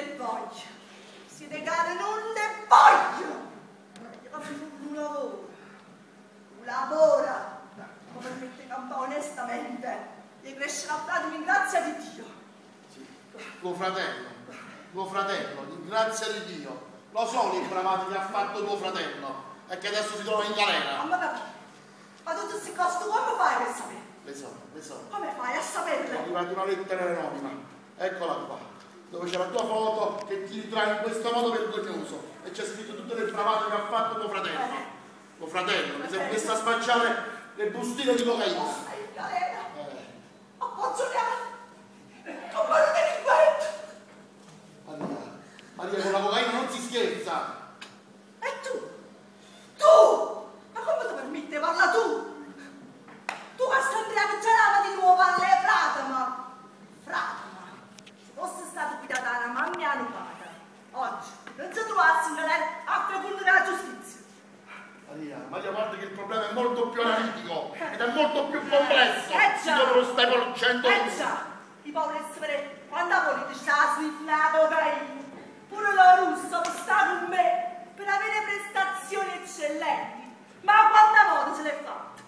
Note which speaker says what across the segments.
Speaker 1: ne voglio. Siete care, non ne voglio. Un lavoro. Un lavoro. Come mette in campo onestamente. E crescerà fratello in grazia di Dio.
Speaker 2: Sì. Tuo fratello, in grazia di Dio. Lo so l'imbravato che ha fatto tuo fratello e che adesso si trova in galera.
Speaker 1: Ma tutte queste cose tu come fai per sapere?
Speaker 2: Le so.
Speaker 1: Come fai a saperle?
Speaker 2: È arrivata una lettera anonima, eccola qua, dove c'è la tua foto che ti ritrae in questo modo vergognoso e c'è scritto tutte le bravate che ha fatto tuo fratello. Tuo fratello, che si è messo a spacciare le bustine di cocaina.
Speaker 1: Stai in galera? Appoggioniamo! Come un delinquente!
Speaker 2: Maria, con la cocaina non si scherza!
Speaker 1: E tu? Tu! Ma come ti permette? Parla tu! Tu questo Andrea che c'era di nuovo alle Fratama! Se fosse stata guidata da una mamma annupata, oggi non si trovasse in galera a fecondare la giustizia!
Speaker 2: Maria, guarda che il problema è molto più analitico ed è molto più complesso!
Speaker 1: Già!
Speaker 2: Io te lo stai conoscendo!
Speaker 1: Già! I poveri sapere quando la politica sta sniffando la cocaina! Pure la russa può stare con me per avere prestazioni eccellenti, ma quanta volta ce l'hai fatta?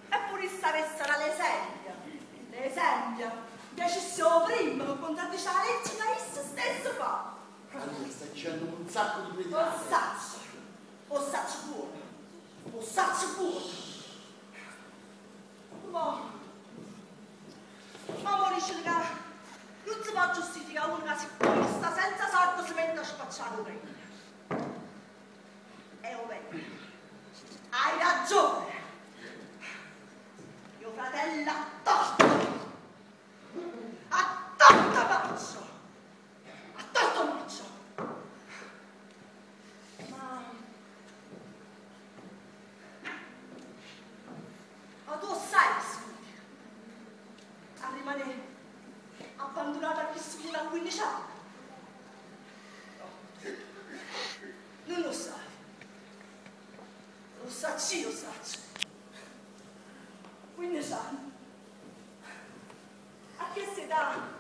Speaker 1: Eppure sta essere l'esempio, piacessimo prima che contraddice la legge che esso stesso fa.
Speaker 2: Maria, stai dicendo un sacco di verità.
Speaker 1: Possaccio buono. Ma dice che non si può giustificare uno che si sta senza soldo si mette a spacciare un regno. E ovvero, hai ragione. Mio fratello ha torto Maccio. Ma tu sai che significa? A rimanere abbandonata a chi si viene a 15 anni? Non lo sai. Lo sacci, lo sacci. 15 anni. A che si dà?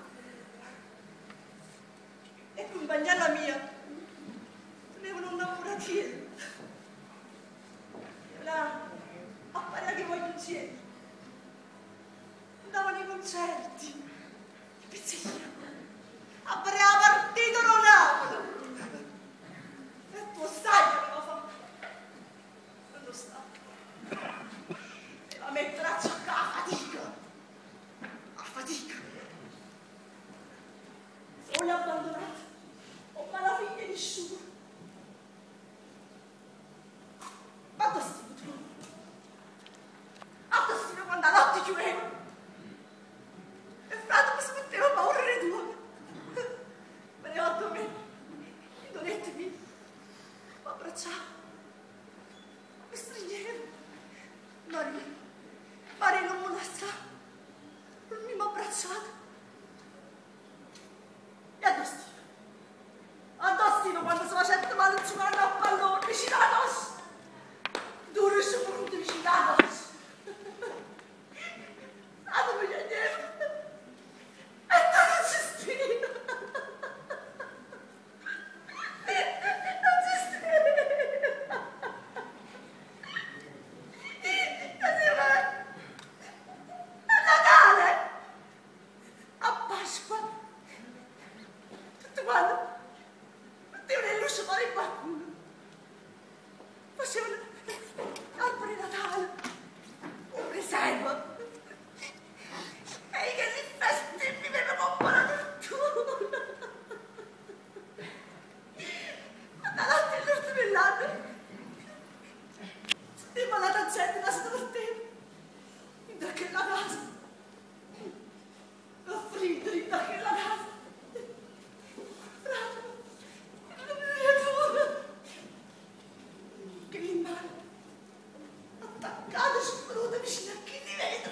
Speaker 1: E compagnella mia tenevano una muratina. A fare che voglio insieme. Andavano ai concerti, i pizzeria, a fare la partita Ronaldo. E tu sai che aveva fatto? Non lo sta. E la mettere a giocare a fatica. A fatica. Solo abbandonata. Ho la figlia di sciura. Ma dove stai tu? A dove quando la notte chiudeva? E Frato mi si metteva paura di due. Veniva a me, i donetti miei, mi abbracciava, mi stringeva. Maria non mi lasciava, non mi abbracciava. E addossino quando si faceva male giocare a pallone, vicino alla nostra. Duro su punto vicino alla nostra. Stato mi chiedeva. E tu non ci stai. Non ci stai. A Natale. A Pasqua. Tutti quanti mettevano le luci fuori qualcuno. Facevano alberi di Natale. Un preservo. E che li festi mi vengono comprato tutto. Ma l'altro è l'ultimo dell'anno. Sentivo la gente da stamattina. Da quella casa. L'ho fritto da quella casa. Che in mano attaccate sul crudo vicino a chi di vetro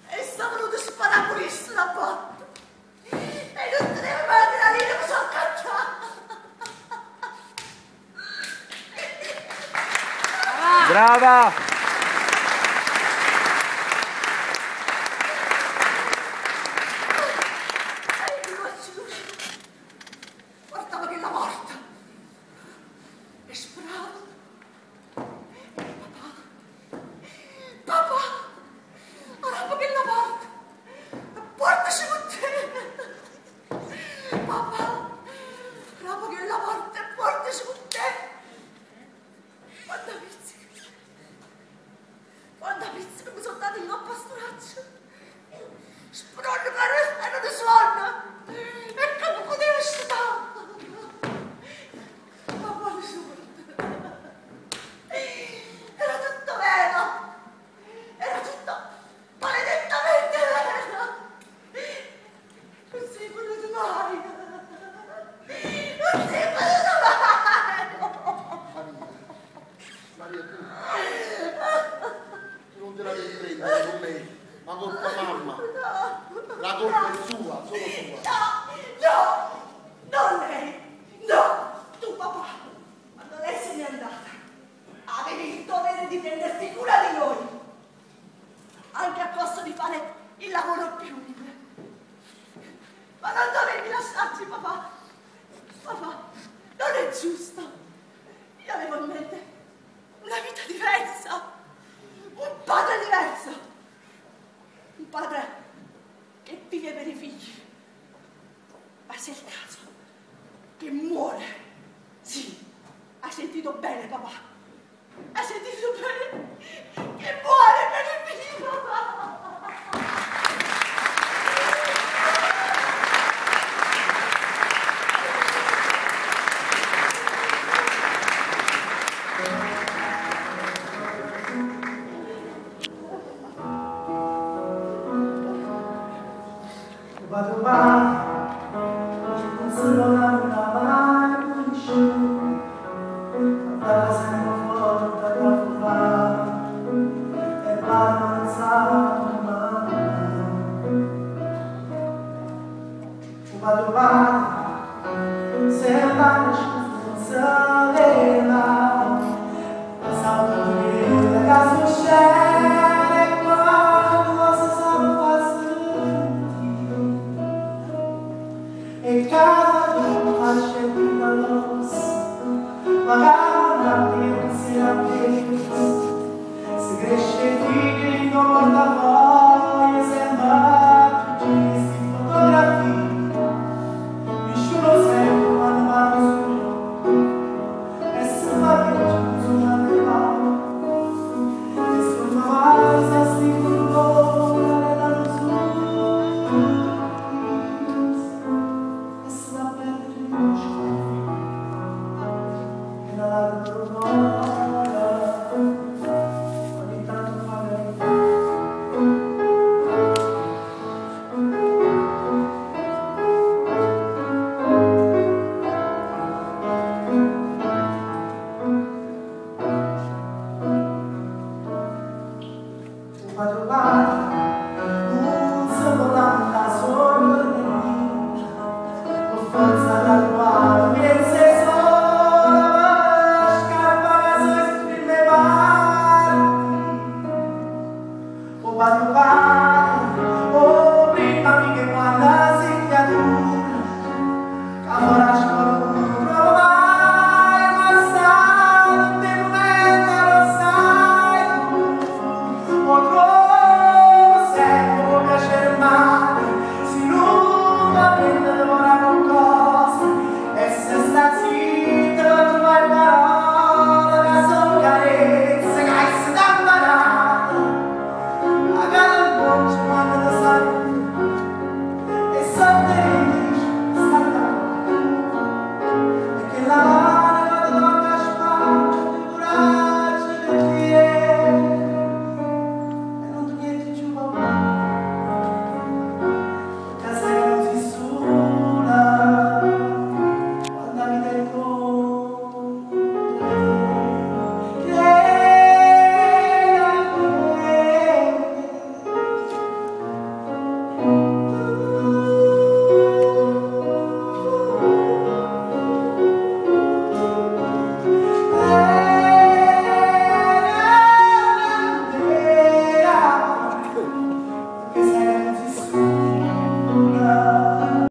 Speaker 1: e sta venuto a sparare pulisse la porta e non teneva mai la linea mi sono accacciata.
Speaker 3: Brava!
Speaker 1: E io sonno. E come potevo stare? Ma quale sorte? Era tutto vero. Era tutto maledettamente vero. Non sei voluto mai. Non sei voluto mai.
Speaker 2: Maria, tu non te la devi prendere con me, ma con tua mamma. La colpa è sua, solo sua.
Speaker 1: Non lei. No, tu papà. Quando lei se n'è andata, avevi il dovere di prenderti cura di noi. Anche a costo di fare il lavoro più umile. Ma non dovevi lasciarci, papà. Papà, non è giusto. Io avevo in mente una vita diversa. Un padre diverso. Un padre che vive per i figli. Ma se è il caso che muore. Sì, hai sentito bene, papà. Hai sentito bene? Che muore per i figli, papà.
Speaker 4: Magari